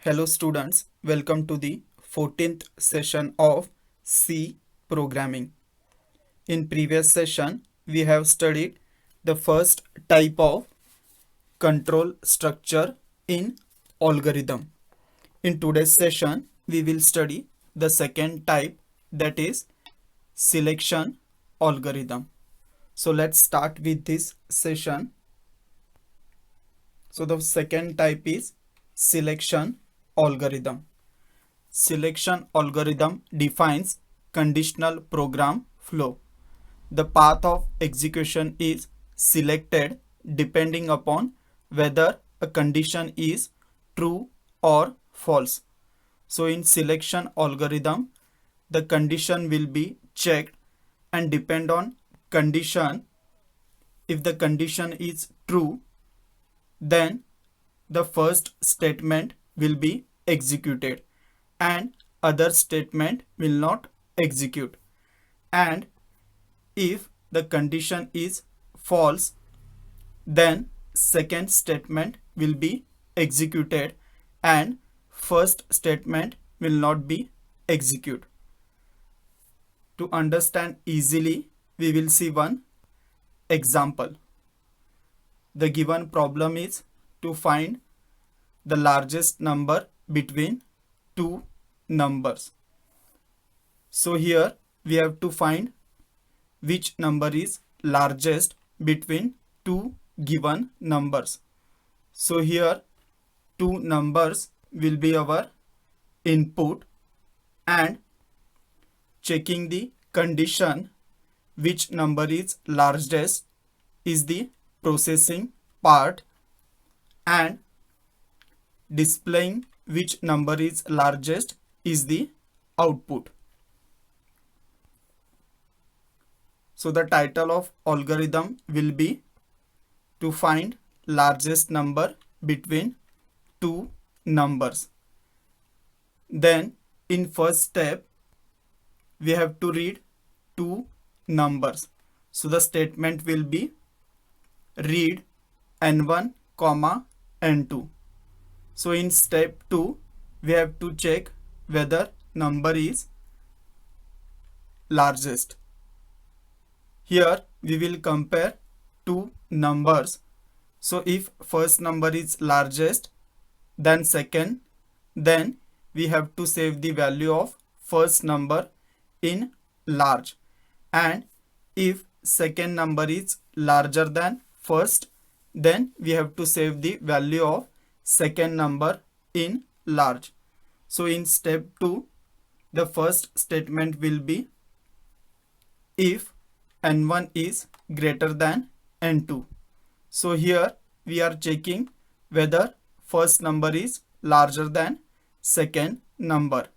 Hello students, welcome to the 14th session of C programming. In previous session, we have studied the first type of control structure in algorithm. In today's session, we will study the second type, that is selection algorithm. So let's start with this session. So the second type is selection algorithm. Selection algorithm defines conditional program flow. The path of execution is selected depending upon whether a condition is true or false. So in selection algorithm, the condition will be checked and depend on condition. If the condition is true, then the first statement will be executed and other statement will not execute. And if the condition is false, then second statement will be executed and first statement will not be executed. To understand easily, we will see one example. The given problem is to find the largest number between two numbers. So here we have to find which number is largest between two given numbers. So here two numbers will be our input, and checking the condition which number is largest is the processing part, and displaying which number is largest is the output. So the title of algorithm will be to find largest number between two numbers. Then in first step, we have to read two numbers. So the statement will be read n1, n2. So in step 2, we have to check whether number is largest. Here we will compare two numbers. So if first number is largest, then second, then we have to save the value of first number in large. And if second number is larger than first, then we have to save the value of second number in large. So in step 2, the first statement will be if n1 is greater than n2. So here we are checking whether first number is larger than second number,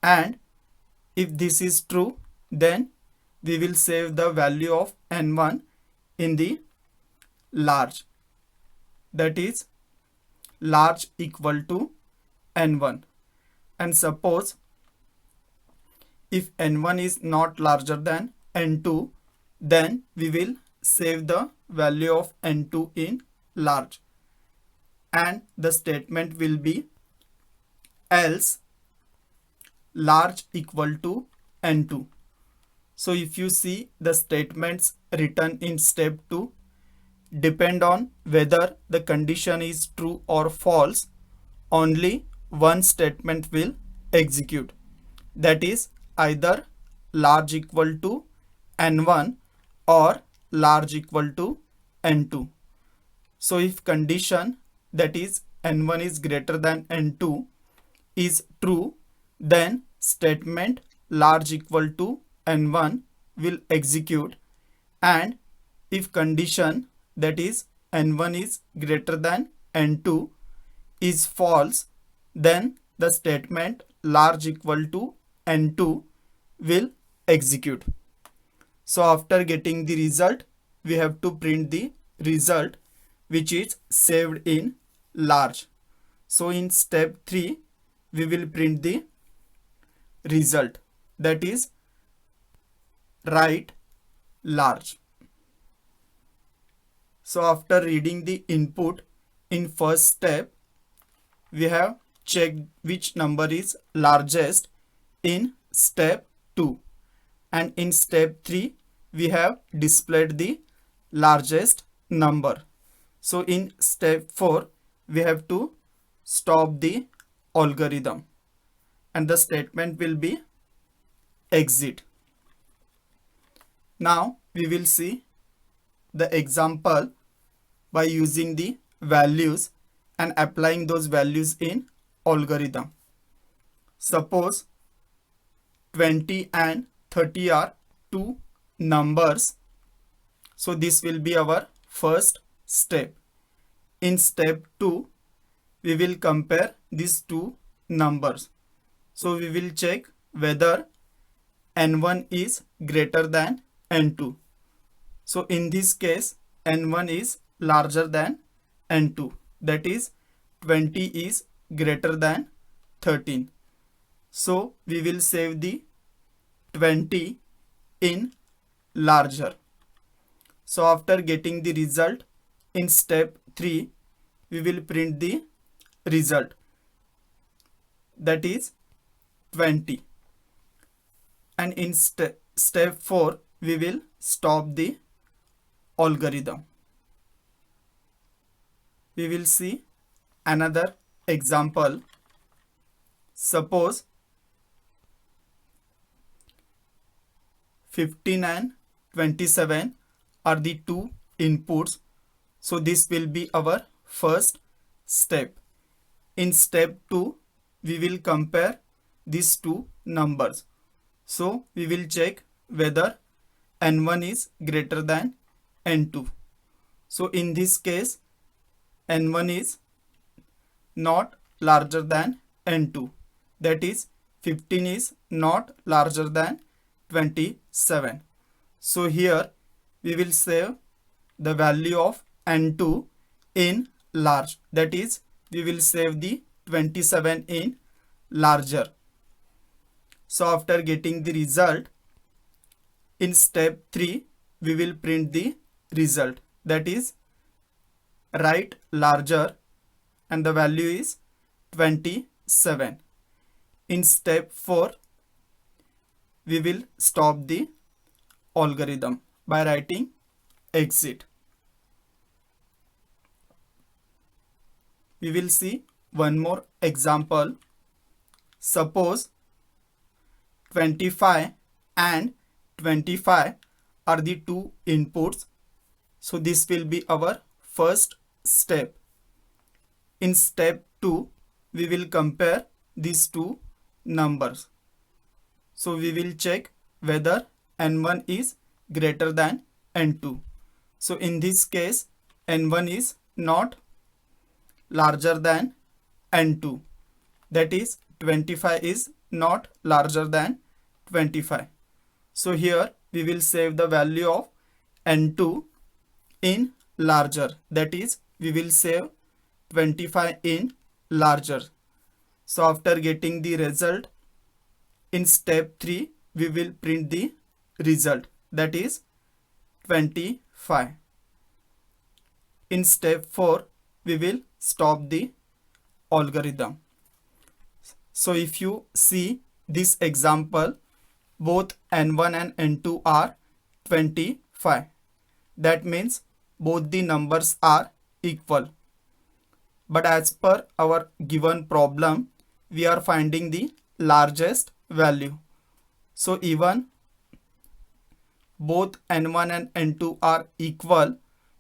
and if this is true, then we will save the value of n1 in the large, that is large equal to n1. And suppose if n1 is not larger than n2, then we will save the value of n2 in large, and the statement will be else large equal to n2. So if you see the statements written in step 2 depend on whether the condition is true or false, only one statement will execute, that is either large equal to n1 or large equal to n2. So if condition, that is n1 is greater than n2, is true, then statement large equal to n1 will execute, and if condition, that is n1 is greater than n2, is false, then the statement large equal to n2 will execute. So after getting the result, we have to print the result which is saved in large. So in step 3, we will print the result, that is write large. So after reading the input in first step, we have check which number is largest in step 2, and in step 3 we have displayed the largest number. So in step 4 we have to stop the algorithm, and the statement will be exit. Now we will see the example by using the values and applying those values in algorithm. Suppose 20 and 30 are two numbers. So this will be our first step. In step 2, we will compare these two numbers. So we will check whether n1 is greater than n2. So in this case, n1 is larger than n2. That is 20 is greater than 13. So we will save the 20 in larger. So after getting the result, in step 3, we will print the result. That is 20. And in step 4, we will stop the algorithm. We will see another example. Suppose 15 and 27 are the two inputs. So this will be our first step. In step 2, we will compare these two numbers. So we will check whether n1 is greater than n2. So in this case, n1 is not larger than n2. That is 15 is not larger than 27. So here we will save the value of n2 in large. That is, we will save the 27 in larger. So after getting the result, in step 3, we will print the result. That is, write larger, and the value is 27. In step 4, we will stop the algorithm by writing exit. We will see one more example. Suppose 25 and 25 are the two inputs. So this will be our first step. In step 2, we will compare these two numbers. So we will check whether n1 is greater than n2. So in this case, n1 is not larger than n2. That is, 25 is not larger than 25. So here we will save the value of n2 in larger. That is, we will save 25 in larger. So after getting the result, in step 3, we will print the result. That is 25. In step 4, we will stop the algorithm. So if you see this example, both n1 and n2 are 25. That means both the numbers are equal. But as per our given problem, we are finding the largest value. So even both n1 and n2 are equal,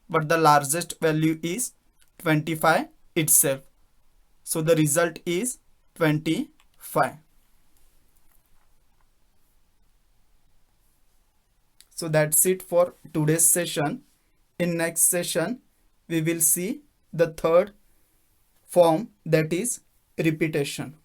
but the largest value is 25 itself. So the result is 25. So that's it for today's session. In next session, we will see the third form, that is repetition.